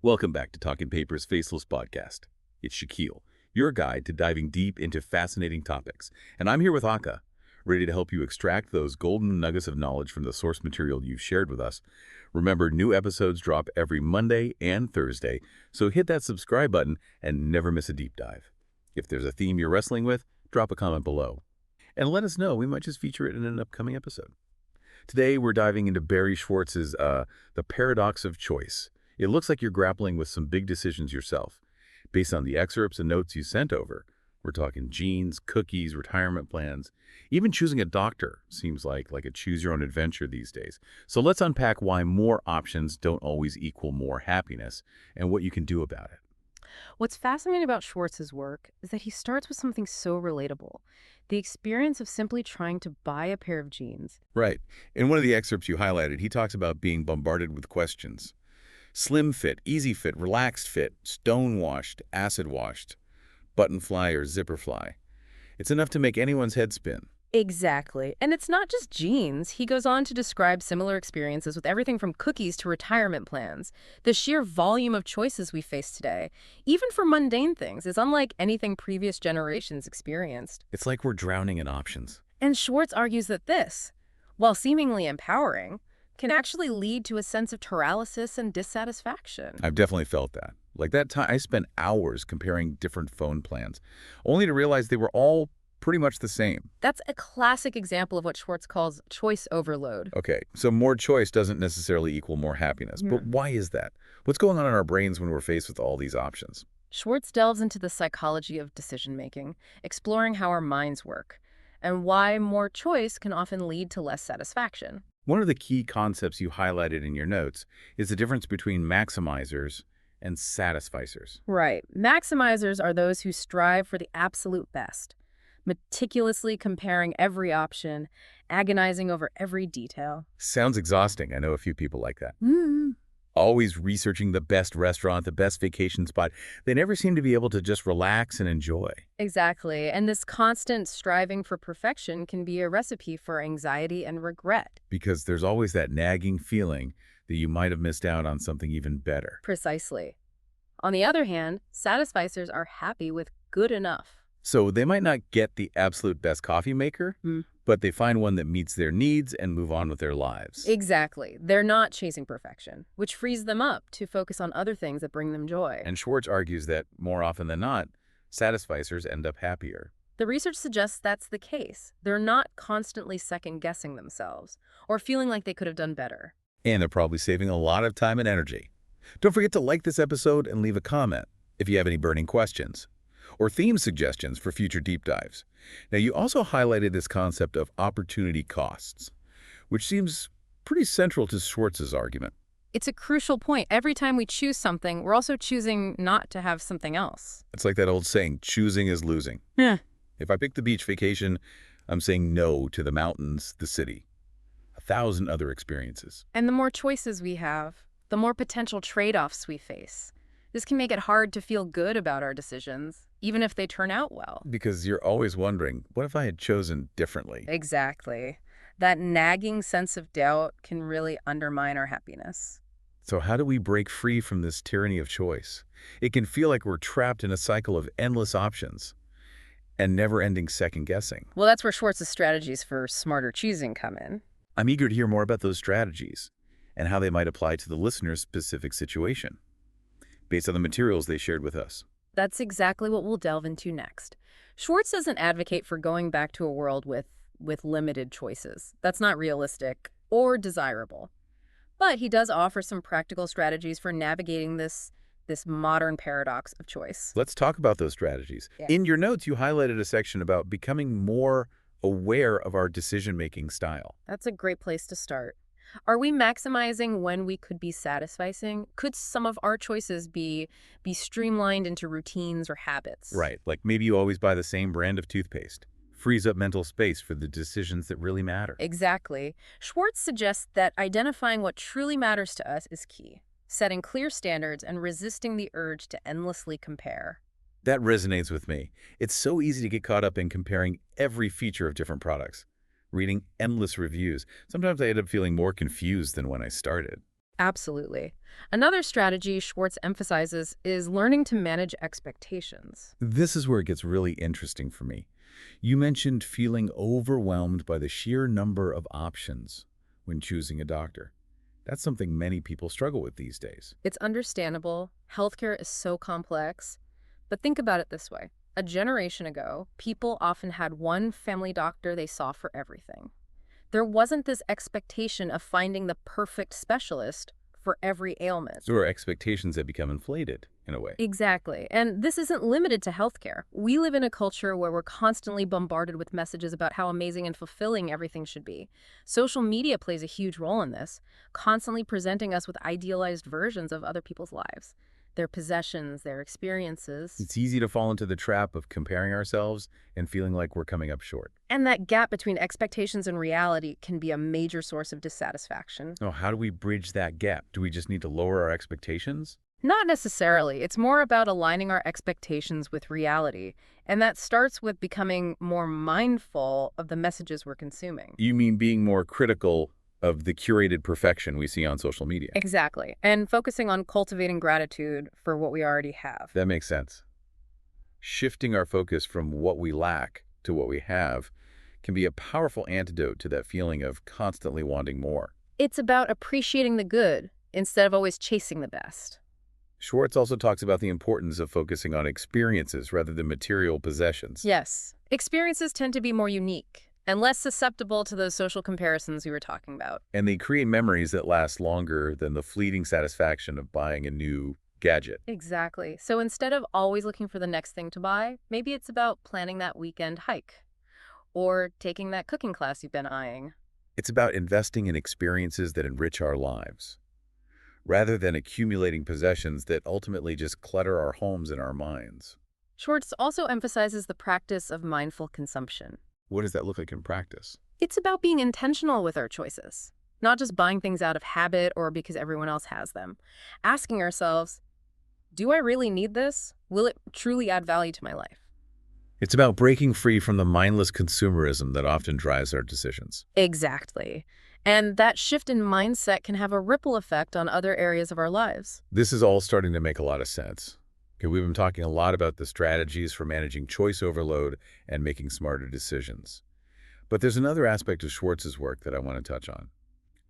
Welcome back to Talking Paper's Faceless Podcast. It's Shaquille, your guide to diving deep into fascinating topics. And I'm here with Aka, ready to help you extract those golden nuggets of knowledge from the source material you've shared with us. Remember, new episodes drop every Monday and Thursday, so hit that subscribe button and never miss a deep dive. If there's a theme you're wrestling with, drop a comment below. And let us know. We might just feature it in an upcoming episode. Today, we're diving into Barry Schwartz's The Paradox of Choice. It looks like you're grappling with some big decisions yourself. Based on the excerpts and notes you sent over, we're talking jeans, cookies, retirement plans. Even choosing a doctor seems like a choose-your-own-adventure these days. So let's unpack why more options don't always equal more happiness and what you can do about it. What's fascinating about Schwartz's work is that he starts with something so relatable, the experience of simply trying to buy a pair of jeans. Right. In one of the excerpts you highlighted, he talks about being bombarded with questions. Slim fit, easy fit, relaxed fit, stone-washed, acid-washed, button fly or zipper fly. It's enough to make anyone's head spin. Exactly. And it's not just jeans. He goes on to describe similar experiences with everything from cookies to retirement plans. The sheer volume of choices we face today, even for mundane things, is unlike anything previous generations experienced. It's like we're drowning in options. And Schwartz argues that this, while seemingly empowering, can actually lead to a sense of paralysis and dissatisfaction. I've definitely felt that. Like that time, I spent hours comparing different phone plans, only to realize they were all pretty much the same. That's a classic example of what Schwartz calls choice overload. Okay, so more choice doesn't necessarily equal more happiness. But why is that? What's going on in our brains when we're faced with all these options? Schwartz delves into the psychology of decision-making, exploring how our minds work, and why more choice can often lead to less satisfaction. One of the key concepts you highlighted in your notes is the difference between maximizers and satisficers. Right. Maximizers are those who strive for the absolute best, meticulously comparing every option, agonizing over every detail. Sounds exhausting. I know a few people like that. Mm. Always researching the best restaurant, the best vacation spot. They never seem to be able to just relax and enjoy. Exactly. And this constant striving for perfection can be a recipe for anxiety and regret. Because there's always that nagging feeling that you might have missed out on something even better. Precisely. On the other hand, satisficers are happy with good enough. So they might not get the absolute best coffee maker, but they find one that meets their needs and move on with their lives. Exactly. They're not chasing perfection, which frees them up to focus on other things that bring them joy. And Schwartz argues that, more often than not, satisficers end up happier. The research suggests that's the case. They're not constantly second-guessing themselves or feeling like they could have done better. And they're probably saving a lot of time and energy. Don't forget to like this episode and leave a comment if you have any burning questions or theme suggestions for future deep dives. Now, you also highlighted this concept of opportunity costs, which seems pretty central to Schwartz's argument. It's a crucial point. Every time we choose something, we're also choosing not to have something else. It's like that old saying, choosing is losing. Yeah. If I pick the beach vacation, I'm saying no to the mountains, the city, 1,000 other experiences. And the more choices we have, the more potential trade-offs we face. This can make it hard to feel good about our decisions, even if they turn out well. Because you're always wondering, what if I had chosen differently? Exactly. That nagging sense of doubt can really undermine our happiness. So how do we break free from this tyranny of choice? It can feel like we're trapped in a cycle of endless options and never-ending second-guessing. Well, that's where Schwartz's strategies for smarter choosing come in. I'm eager to hear more about those strategies and how they might apply to the listener's specific situation, based on the materials they shared with us. That's exactly what we'll delve into next. Schwartz doesn't advocate for going back to a world with limited choices. That's not realistic or desirable. But he does offer some practical strategies for navigating this modern paradox of choice. Let's talk about those strategies. Yeah. In your notes, you highlighted a section about becoming more aware of our decision-making style. That's a great place to start. Are we maximizing when we could be satisficing? Could some of our choices be streamlined into routines or habits? Right, like maybe you always buy the same brand of toothpaste. Frees up mental space for the decisions that really matter. Exactly. Schwartz suggests that identifying what truly matters to us is key, setting clear standards and resisting the urge to endlessly compare. That resonates with me. It's so easy to get caught up in comparing every feature of different products, reading endless reviews. Sometimes I end up feeling more confused than when I started. Absolutely. Another strategy Schwartz emphasizes is learning to manage expectations. This is where it gets really interesting for me. You mentioned feeling overwhelmed by the sheer number of options when choosing a doctor. That's something many people struggle with these days. It's understandable. Healthcare is so complex. But think about it this way. A generation ago, people often had one family doctor they saw for everything. There wasn't this expectation of finding the perfect specialist for every ailment. So our expectations have become inflated, in a way. Exactly. And this isn't limited to healthcare. We live in a culture where we're constantly bombarded with messages about how amazing and fulfilling everything should be. Social media plays a huge role in this, constantly presenting us with idealized versions of other people's lives, their possessions, their experiences. It's easy to fall into the trap of comparing ourselves and feeling like we're coming up short. And that gap between expectations and reality can be a major source of dissatisfaction. Oh, how do we bridge that gap? Do we just need to lower our expectations? Not necessarily. It's more about aligning our expectations with reality. And that starts with becoming more mindful of the messages we're consuming. You mean being more critical of the curated perfection we see on social media? Exactly. And focusing on cultivating gratitude for what we already have. That makes sense. Shifting our focus from what we lack to what we have can be a powerful antidote to that feeling of constantly wanting more. It's about appreciating the good instead of always chasing the best. Schwartz also talks about the importance of focusing on experiences rather than material possessions. Yes. Experiences tend to be more unique and less susceptible to those social comparisons we were talking about. And they create memories that last longer than the fleeting satisfaction of buying a new gadget. Exactly. So instead of always looking for the next thing to buy, maybe it's about planning that weekend hike or taking that cooking class you've been eyeing. It's about investing in experiences that enrich our lives, rather than accumulating possessions that ultimately just clutter our homes and our minds. Schwartz also emphasizes the practice of mindful consumption. What does that look like in practice? It's about being intentional with our choices, not just buying things out of habit or because everyone else has them. Asking ourselves, do I really need this? Will it truly add value to my life? It's about breaking free from the mindless consumerism that often drives our decisions. Exactly. And that shift in mindset can have a ripple effect on other areas of our lives. This is all starting to make a lot of sense. Okay, we've been talking a lot about the strategies for managing choice overload and making smarter decisions. But there's another aspect of Schwartz's work that I want to touch on,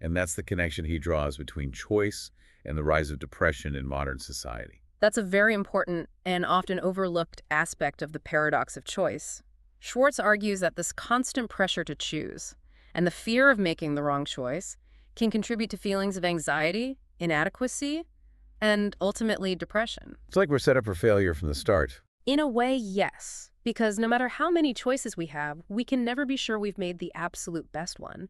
and that's the connection he draws between choice and the rise of depression in modern society. That's a very important and often overlooked aspect of the paradox of choice. Schwartz argues that this constant pressure to choose and the fear of making the wrong choice can contribute to feelings of anxiety, inadequacy, and ultimately depression. It's like we're set up for failure from the start. In a way, yes, because no matter how many choices we have, we can never be sure we've made the absolute best one.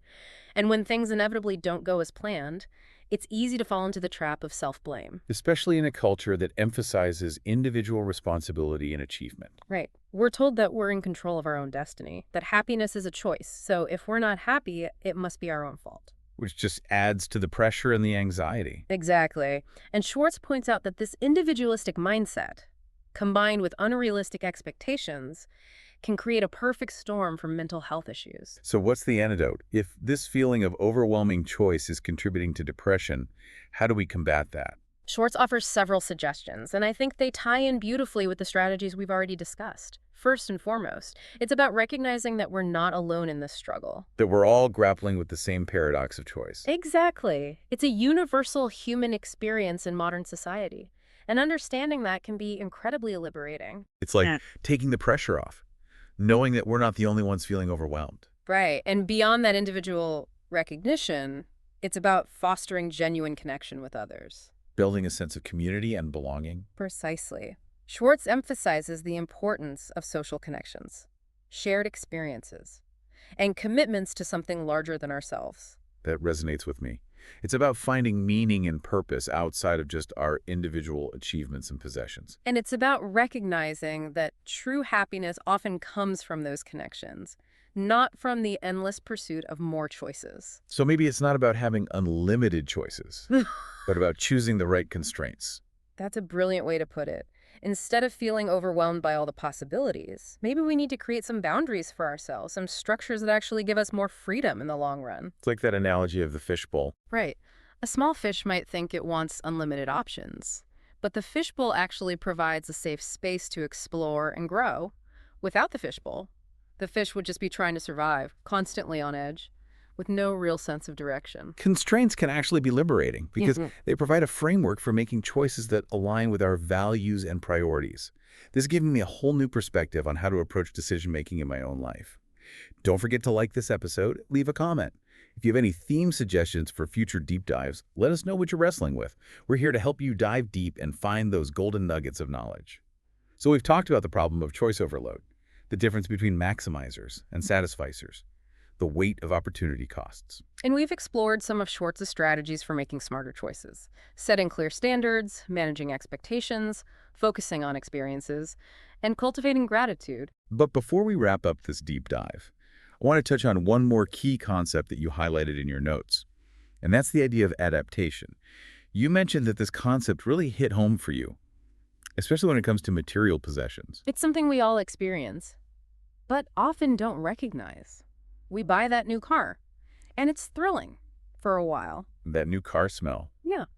And when things inevitably don't go as planned, it's easy to fall into the trap of self-blame. Especially in a culture that emphasizes individual responsibility and achievement. Right. We're told that we're in control of our own destiny, that happiness is a choice. So if we're not happy, it must be our own fault. Which just adds to the pressure and the anxiety. Exactly. And Schwartz points out that this individualistic mindset, combined with unrealistic expectations, can create a perfect storm for mental health issues. So what's the antidote? If this feeling of overwhelming choice is contributing to depression, how do we combat that? Schwartz offers several suggestions, and I think they tie in beautifully with the strategies we've already discussed. First and foremost, it's about recognizing that we're not alone in this struggle. That we're all grappling with the same paradox of choice. Exactly. It's a universal human experience in modern society, and understanding that can be incredibly liberating. It's like taking the pressure off, knowing that we're not the only ones feeling overwhelmed. Right, and beyond that individual recognition, it's about fostering genuine connection with others. Building a sense of community and belonging. Precisely. Schwartz emphasizes the importance of social connections, shared experiences, and commitments to something larger than ourselves. That resonates with me. It's about finding meaning and purpose outside of just our individual achievements and possessions. And it's about recognizing that true happiness often comes from those connections, not from the endless pursuit of more choices. So maybe it's not about having unlimited choices, but about choosing the right constraints. That's a brilliant way to put it. Instead of feeling overwhelmed by all the possibilities, maybe we need to create some boundaries for ourselves, some structures that actually give us more freedom in the long run. It's like that analogy of the fishbowl. Right. A small fish might think it wants unlimited options, but the fishbowl actually provides a safe space to explore and grow. Without the fishbowl, the fish would just be trying to survive, constantly on edge, with no real sense of direction. Constraints can actually be liberating because they provide a framework for making choices that align with our values and priorities. This is giving me a whole new perspective on how to approach decision-making in my own life. Don't forget to like this episode, leave a comment. If you have any theme suggestions for future deep dives, let us know what you're wrestling with. We're here to help you dive deep and find those golden nuggets of knowledge. So we've talked about the problem of choice overload, the difference between maximizers and satisficers, the weight of opportunity costs. And we've explored some of Schwartz's strategies for making smarter choices, setting clear standards, managing expectations, focusing on experiences, and cultivating gratitude. But before we wrap up this deep dive, I want to touch on one more key concept that you highlighted in your notes, and that's the idea of adaptation. You mentioned that this concept really hit home for you, especially when it comes to material possessions. It's something we all experience, but often don't recognize. We buy that new car, and it's thrilling for a while. That new car smell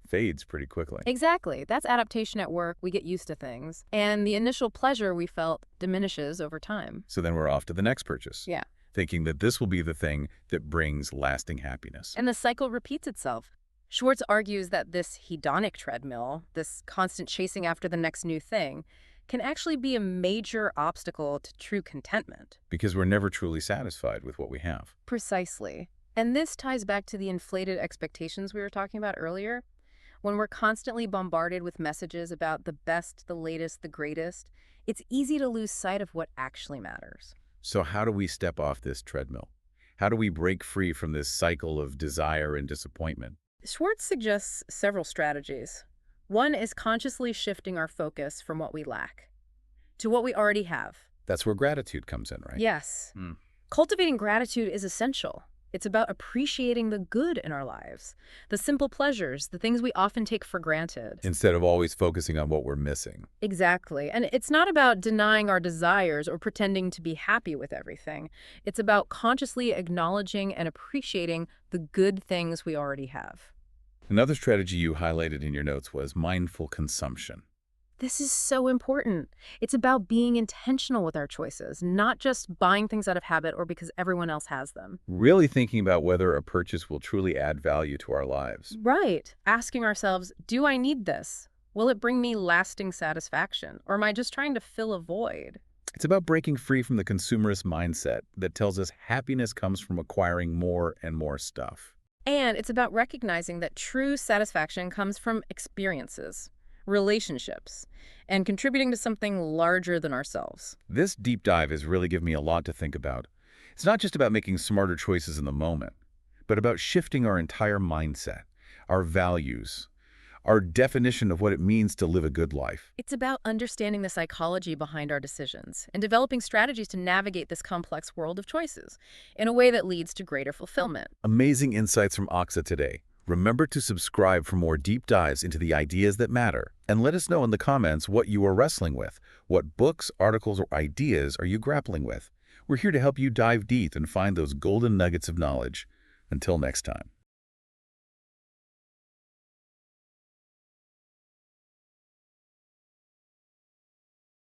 fades pretty quickly. Exactly. That's adaptation at work. We get used to things, and the initial pleasure we felt diminishes over time. So then we're off to the next purchase. Yeah. Thinking that this will be the thing that brings lasting happiness. And the cycle repeats itself. Schwartz argues that this hedonic treadmill, this constant chasing after the next new thing, can actually be a major obstacle to true contentment. Because we're never truly satisfied with what we have. Precisely. And this ties back to the inflated expectations we were talking about earlier. When we're constantly bombarded with messages about the best, the latest, the greatest, it's easy to lose sight of what actually matters. So how do we step off this treadmill? How do we break free from this cycle of desire and disappointment? Schwartz suggests several strategies. One is consciously shifting our focus from what we lack to what we already have. That's where gratitude comes in, right? Yes. Cultivating gratitude is essential. It's about appreciating the good in our lives, the simple pleasures, the things we often take for granted. Instead of always focusing on what we're missing. Exactly. And it's not about denying our desires or pretending to be happy with everything. It's about consciously acknowledging and appreciating the good things we already have. Another strategy you highlighted in your notes was mindful consumption. This is so important. It's about being intentional with our choices, not just buying things out of habit or because everyone else has them. Really thinking about whether a purchase will truly add value to our lives. Right. Asking ourselves, do I need this? Will it bring me lasting satisfaction? Or am I just trying to fill a void? It's about breaking free from the consumerist mindset that tells us happiness comes from acquiring more and more stuff. And it's about recognizing that true satisfaction comes from experiences, relationships, and contributing to something larger than ourselves. This deep dive has really given me a lot to think about. It's not just about making smarter choices in the moment, but about shifting our entire mindset, our values, our definition of what it means to live a good life. It's about understanding the psychology behind our decisions and developing strategies to navigate this complex world of choices in a way that leads to greater fulfillment. Amazing insights from Oxa today. Remember to subscribe for more deep dives into the ideas that matter. And let us know in the comments what you are wrestling with. What books, articles, or ideas are you grappling with? We're here to help you dive deep and find those golden nuggets of knowledge. Until next time.